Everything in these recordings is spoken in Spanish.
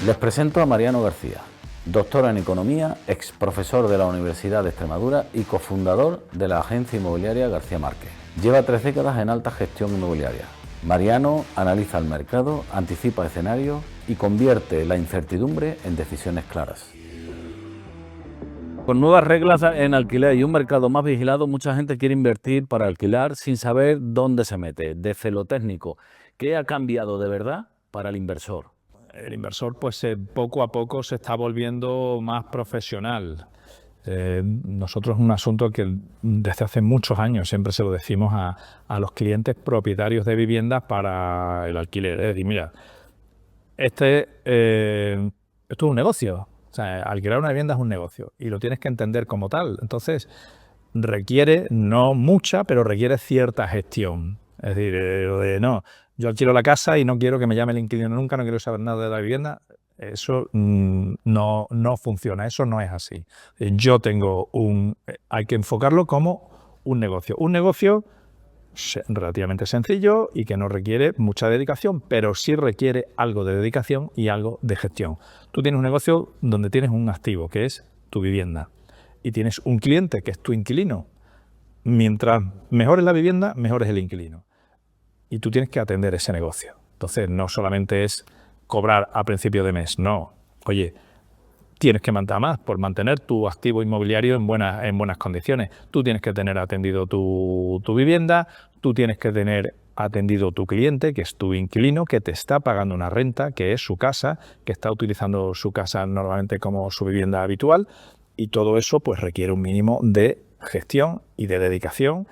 Les presento a Mariano García, doctor en Economía, ex profesor de la Universidad de Extremadura y cofundador de la agencia inmobiliaria García Márquez. Lleva 3 décadas en alta gestión inmobiliaria. Mariano analiza el mercado, anticipa escenarios y convierte la incertidumbre en decisiones claras. Con nuevas reglas en alquiler y un mercado más vigilado, mucha gente quiere invertir para alquilar sin saber dónde se mete. Desde lo técnico, ¿qué ha cambiado de verdad para el inversor? El inversor pues poco a poco se está volviendo más profesional. Nosotros es un asunto que desde hace muchos años siempre se lo decimos a los clientes propietarios de viviendas para el alquiler. Es decir, mira, esto es un negocio. O sea, alquilar una vivienda es un negocio y lo tienes que entender como tal. Entonces, requiere, no mucha, pero requiere cierta gestión. Es decir, no, yo alquilo la casa y no quiero que me llame el inquilino nunca, no quiero saber nada de la vivienda. Eso no funciona, eso no es así. Yo tengo hay que enfocarlo como un negocio. Un negocio relativamente sencillo y que no requiere mucha dedicación, pero sí requiere algo de dedicación y algo de gestión. Tú tienes un negocio donde tienes un activo, que es tu vivienda, y tienes un cliente, que es tu inquilino. Mientras mejor es la vivienda, mejor es el inquilino. Y tú tienes que atender ese negocio. Entonces, no solamente es cobrar a principio de mes, no. Oye, tienes que mantener más por mantener tu activo inmobiliario en buenas condiciones. Tú tienes que tener atendido tu vivienda, tú tienes que tener atendido tu cliente, que es tu inquilino, que te está pagando una renta, que es su casa, que está utilizando su casa normalmente como su vivienda habitual, y todo eso pues requiere un mínimo de gestión y de dedicación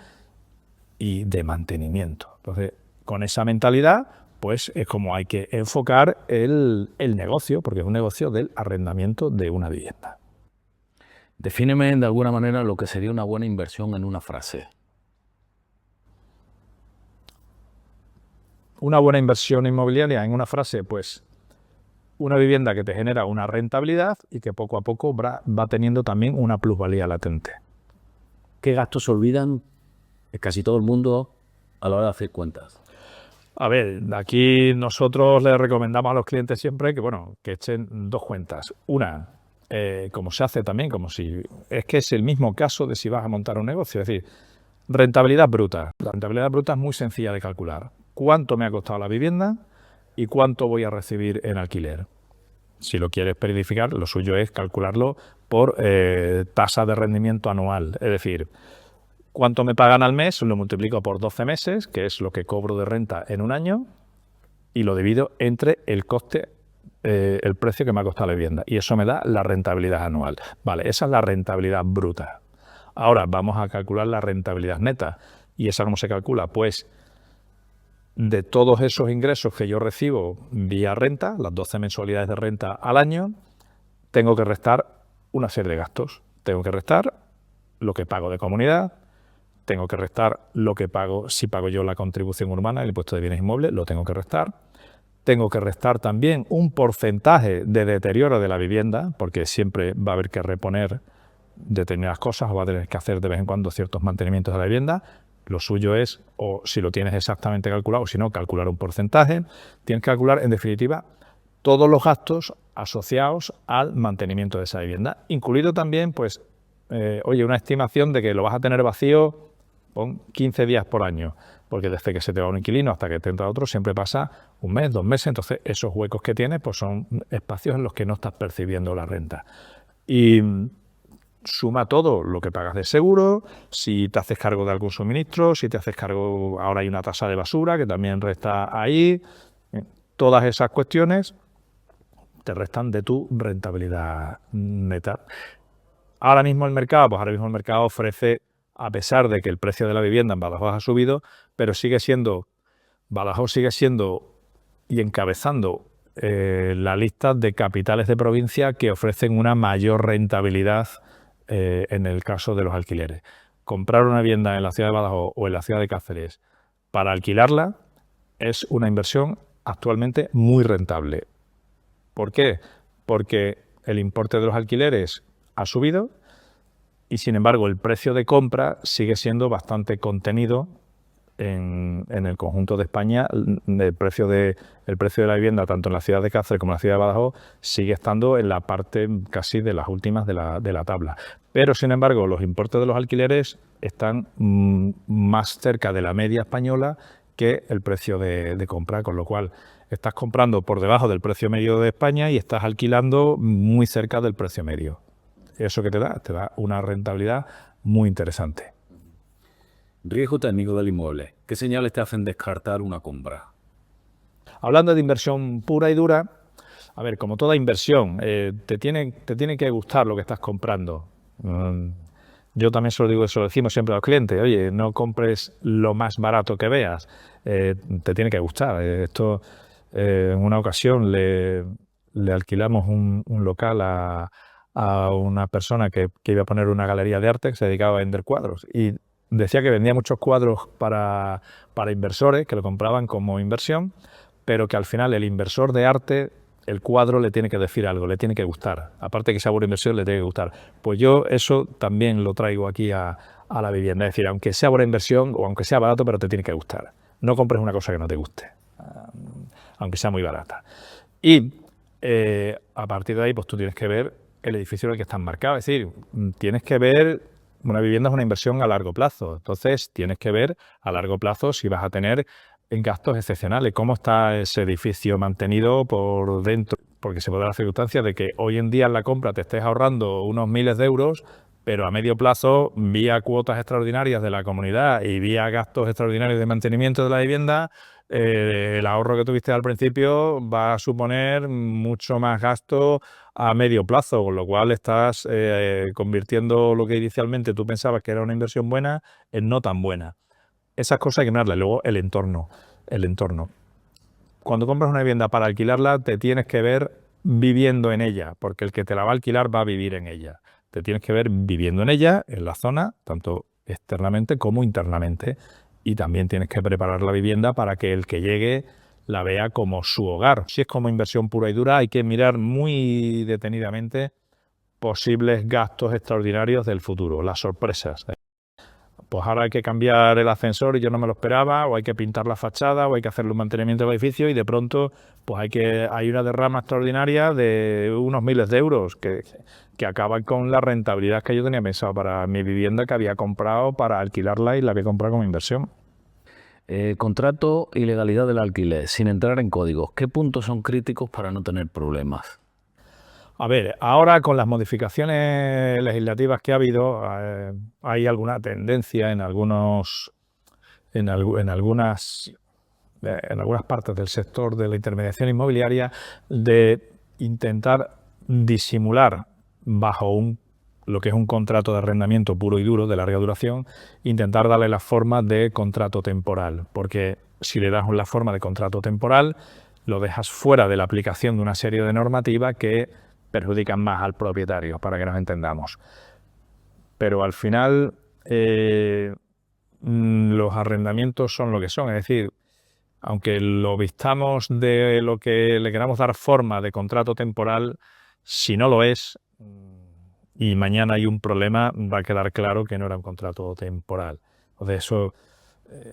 y de mantenimiento. Entonces, con esa mentalidad, pues es como hay que enfocar el negocio, porque es un negocio del arrendamiento de una vivienda. Defíneme de alguna manera lo que sería una buena inversión en una frase. Una buena inversión inmobiliaria, en una frase, pues una vivienda que te genera una rentabilidad y que poco a poco va teniendo también una plusvalía latente. ¿Qué gastos se olvidan casi todo el mundo a la hora de hacer cuentas? A ver, aquí nosotros les recomendamos a los clientes siempre que echen 2 cuentas. Una, como se hace también, es que es el mismo caso de si vas a montar un negocio. Es decir, rentabilidad bruta. La rentabilidad bruta es muy sencilla de calcular. ¿Cuánto me ha costado la vivienda y cuánto voy a recibir en alquiler? Si lo quieres periodificar, lo suyo es calcularlo por tasa de rendimiento anual. Es decir, ¿cuánto me pagan al mes? Lo multiplico por 12 meses, que es lo que cobro de renta en un año, y lo divido entre el coste, el precio que me ha costado la vivienda. Y eso me da la rentabilidad anual. Vale, esa es la rentabilidad bruta. Ahora vamos a calcular la rentabilidad neta. ¿Y esa cómo se calcula? Pues de todos esos ingresos que yo recibo vía renta, las 12 mensualidades de renta al año, tengo que restar una serie de gastos. Tengo que restar lo que pago de comunidad, tengo que restar lo que pago, si pago yo la contribución urbana, el impuesto de bienes inmuebles, lo tengo que restar. Tengo que restar también un porcentaje de deterioro de la vivienda, porque siempre va a haber que reponer determinadas cosas o va a tener que hacer de vez en cuando ciertos mantenimientos de la vivienda. Lo suyo es, o si lo tienes exactamente calculado, o si no, calcular un porcentaje. Tienes que calcular, en definitiva, todos los gastos asociados al mantenimiento de esa vivienda, incluido también, pues, una estimación de que lo vas a tener vacío con 15 días por año, porque desde que se te va un inquilino hasta que te entra otro siempre pasa un mes, 2 meses, entonces esos huecos que tienes pues son espacios en los que no estás percibiendo la renta. Y suma todo lo que pagas de seguro, si te haces cargo de algún suministro, si te haces cargo, ahora hay una tasa de basura que también resta ahí, todas esas cuestiones te restan de tu rentabilidad neta. Ahora mismo el mercado ofrece, a pesar de que el precio de la vivienda en Badajoz ha subido, pero Badajoz sigue siendo y encabezando la lista de capitales de provincia que ofrecen una mayor rentabilidad en el caso de los alquileres. Comprar una vivienda en la ciudad de Badajoz o en la ciudad de Cáceres para alquilarla es una inversión actualmente muy rentable. ¿Por qué? Porque el importe de los alquileres ha subido y, sin embargo, el precio de compra sigue siendo bastante contenido en el conjunto de España el precio de la vivienda, tanto en la ciudad de Cáceres como en la ciudad de Badajoz, sigue estando en la parte casi de las últimas de la tabla. Pero, sin embargo, los importes de los alquileres están más cerca de la media española que el precio de compra, con lo cual estás comprando por debajo del precio medio de España y estás alquilando muy cerca del precio medio. ¿Eso qué te da? Te da una rentabilidad muy interesante. Riesgo técnico del inmueble. ¿Qué señales te hacen descartar una compra? Hablando de inversión pura y dura, a ver, como toda inversión, te tiene que gustar lo que estás comprando. Yo también se lo digo, eso lo decimos siempre a los clientes, oye, no compres lo más barato que veas, te tiene que gustar. En una ocasión le alquilamos un local a una persona que iba a poner una galería de arte que se dedicaba a vender cuadros y decía que vendía muchos cuadros para inversores que lo compraban como inversión, pero que al final el inversor de arte, el cuadro le tiene que decir algo, le tiene que gustar. Aparte que sea buena inversión, le tiene que gustar. Pues yo eso también lo traigo aquí a la vivienda. Es decir, aunque sea buena inversión o aunque sea barato, pero te tiene que gustar. No compres una cosa que no te guste, aunque sea muy barata. Y a partir de ahí, pues tú tienes que ver el edificio en el que estás marcado. Es decir, tienes que ver... Una vivienda es una inversión a largo plazo, entonces tienes que ver a largo plazo si vas a tener gastos excepcionales, cómo está ese edificio mantenido por dentro, porque se puede dar la circunstancia de que hoy en día en la compra te estés ahorrando unos miles de euros, pero a medio plazo, vía cuotas extraordinarias de la comunidad y vía gastos extraordinarios de mantenimiento de la vivienda, el ahorro que tuviste al principio va a suponer mucho más gasto a medio plazo, con lo cual estás convirtiendo lo que inicialmente tú pensabas que era una inversión buena en no tan buena. Esas cosas hay que mirarlas. Luego el entorno. Cuando compras una vivienda para alquilarla, te tienes que ver viviendo en ella, porque el que te la va a alquilar va a vivir en ella. Te tienes que ver viviendo en ella, en la zona, tanto externamente como internamente. Y también tienes que preparar la vivienda para que el que llegue la vea como su hogar. Si es como inversión pura y dura, hay que mirar muy detenidamente posibles gastos extraordinarios del futuro, las sorpresas. Pues ahora hay que cambiar el ascensor y yo no me lo esperaba, o hay que pintar la fachada, o hay que hacerle un mantenimiento del edificio y de pronto pues hay una derrama extraordinaria de unos miles de euros que acaban con la rentabilidad que yo tenía pensado para mi vivienda que había comprado para alquilarla y la había comprado como inversión. Contrato y legalidad del alquiler, sin entrar en códigos. ¿Qué puntos son críticos para no tener problemas? A ver, ahora con las modificaciones legislativas que ha habido, hay alguna tendencia en algunas partes del sector de la intermediación inmobiliaria de intentar disimular bajo lo que es un contrato de arrendamiento puro y duro de larga duración, intentar darle la forma de contrato temporal, porque si le das la forma de contrato temporal, lo dejas fuera de la aplicación de una serie de normativas que perjudican más al propietario, para que nos entendamos. Pero al final los arrendamientos son lo que son, es decir, aunque lo vistamos de lo que le queramos dar forma de contrato temporal, si no lo es y mañana hay un problema, va a quedar claro que no era un contrato temporal. Entonces eso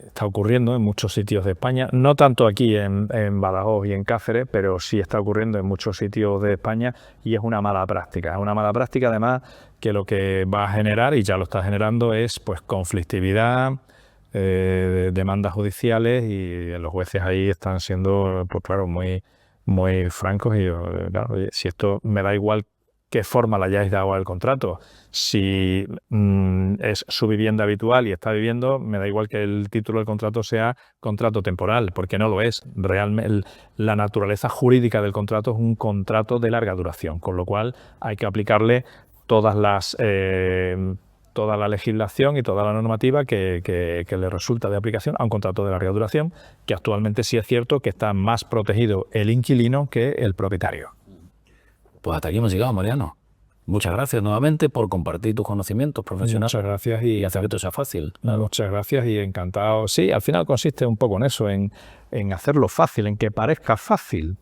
está ocurriendo en muchos sitios de España, no tanto aquí en Badajoz y en Cáceres, pero sí está ocurriendo en muchos sitios de España y es una mala práctica. Es una mala práctica además que lo que va a generar, y ya lo está generando, es pues conflictividad, demandas judiciales y los jueces ahí están siendo, pues claro, muy, muy francos y claro, oye, si esto me da igual qué forma le hayáis dado al contrato. Si es su vivienda habitual y está viviendo, me da igual que el título del contrato sea contrato temporal, porque no lo es. Realmente la naturaleza jurídica del contrato es un contrato de larga duración, con lo cual hay que aplicarle toda la legislación y toda la normativa que le resulta de aplicación a un contrato de larga duración, que actualmente sí es cierto que está más protegido el inquilino que el propietario. Pues hasta aquí hemos llegado, Mariano. Muchas gracias nuevamente por compartir tus conocimientos profesionales. Muchas gracias y hacer que esto sea fácil. Claro. Muchas gracias y encantado. Sí, al final consiste un poco en eso, en hacerlo fácil, en que parezca fácil,